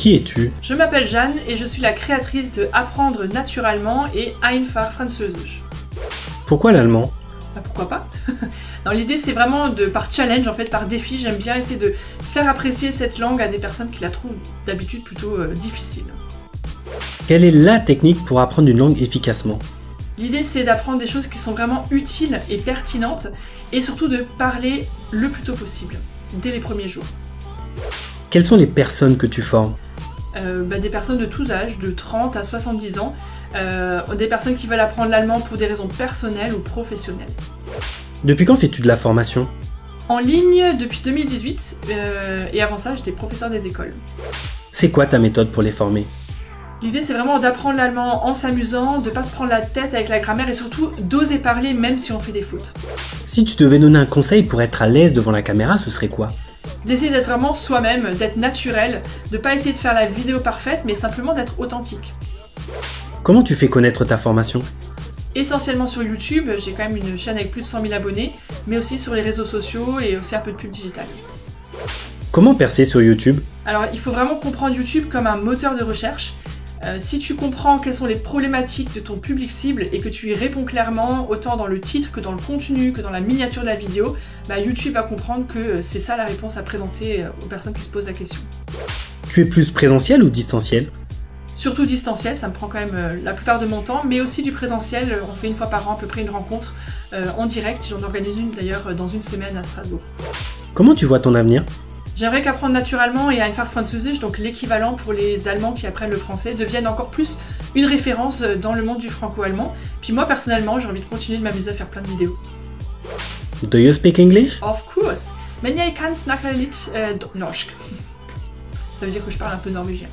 Qui es-tu? Je m'appelle Jeanne et je suis la créatrice de Apprendre naturellement et Einfach Französisch. Pourquoi l'allemand? Bah pourquoi pas? Non, l'idée c'est vraiment par challenge, en fait, par défi, j'aime bien essayer de faire apprécier cette langue à des personnes qui la trouvent d'habitude plutôt difficile. Quelle est la technique pour apprendre une langue efficacement? L'idée c'est d'apprendre des choses qui sont vraiment utiles et pertinentes et surtout de parler le plus tôt possible, dès les premiers jours. Quelles sont les personnes que tu formes? Des personnes de tous âges, de 30 à 70 ans, des personnes qui veulent apprendre l'allemand pour des raisons personnelles ou professionnelles. Depuis quand fais-tu de la formation? En ligne depuis 2018, et avant ça j'étais professeur des écoles. C'est quoi ta méthode pour les former? L'idée c'est vraiment d'apprendre l'allemand en s'amusant, de pas se prendre la tête avec la grammaire et surtout d'oser parler même si on fait des fautes. Si tu devais donner un conseil pour être à l'aise devant la caméra, ce serait quoi? D'essayer d'être vraiment soi-même, d'être naturel, de pas essayer de faire la vidéo parfaite mais simplement d'être authentique. Comment tu fais connaître ta formation? Essentiellement sur YouTube, j'ai quand même une chaîne avec plus de 100 000 abonnés, mais aussi sur les réseaux sociaux et aussi un peu de pub digitale. Comment percer sur YouTube? Alors il faut vraiment comprendre YouTube comme un moteur de recherche. Si tu comprends quelles sont les problématiques de ton public cible et que tu y réponds clairement, autant dans le titre que dans le contenu, que dans la miniature de la vidéo, YouTube va comprendre que c'est ça la réponse à présenter aux personnes qui se posent la question. Tu es plus présentiel ou distanciel? Surtout distanciel, ça me prend quand même la plupart de mon temps, mais aussi du présentiel, on fait une fois par an à peu près une rencontre en direct, j'en organise une d'ailleurs dans une semaine à Strasbourg. Comment tu vois ton avenir? J'aimerais qu'apprendre naturellement et Einfach Französisch, donc l'équivalent pour les Allemands qui apprennent le français, devienne encore plus une référence dans le monde du franco-allemand. Puis moi personnellement, j'ai envie de continuer de m'amuser à faire plein de vidéos. Do you speak English? Of course! Men jeg kan snakke litt norsk. Ça veut dire que je parle un peu norvégien.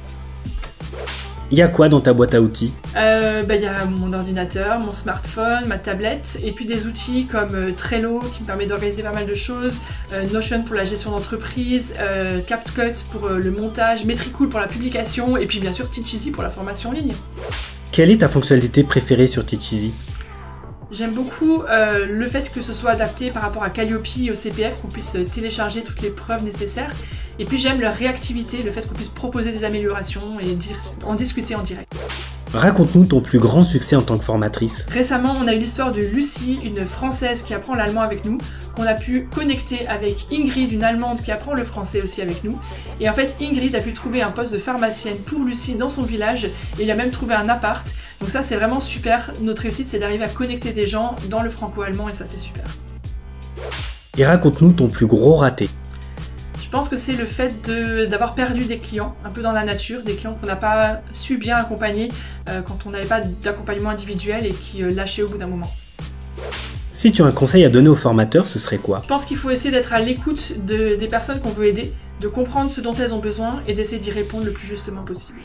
Il y a quoi dans ta boîte à outils? Y a mon ordinateur, mon smartphone, ma tablette, et puis des outils comme Trello qui me permet d'organiser pas mal de choses, Notion pour la gestion d'entreprise, CapCut pour le montage, Metricool pour la publication, et puis bien sûr Teacheasy pour la formation en ligne. Quelle est ta fonctionnalité préférée sur Teacheasy? J'aime beaucoup le fait que ce soit adapté par rapport à Calliope et au CPF, qu'on puisse télécharger toutes les preuves nécessaires. Et puis j'aime leur réactivité, le fait qu'on puisse proposer des améliorations et en discuter en direct. Raconte-nous ton plus grand succès en tant que formatrice. Récemment, on a eu l'histoire de Lucie, une Française qui apprend l'allemand avec nous, qu'on a pu connecter avec Ingrid, une Allemande qui apprend le français aussi avec nous. Et en fait, Ingrid a pu trouver un poste de pharmacienne pour Lucie dans son village, et il a même trouvé un appart. Donc ça, c'est vraiment super. Notre réussite, c'est d'arriver à connecter des gens dans le franco-allemand, et ça, c'est super. Et raconte-nous ton plus gros raté. Je pense que c'est le fait d'avoir perdu des clients, un peu dans la nature, des clients qu'on n'a pas su bien accompagner quand on n'avait pas d'accompagnement individuel et qui lâchaient au bout d'un moment. Si tu as un conseil à donner aux formateurs, ce serait quoi? Je pense qu'il faut essayer d'être à l'écoute des personnes qu'on veut aider, de comprendre ce dont elles ont besoin et d'essayer d'y répondre le plus justement possible.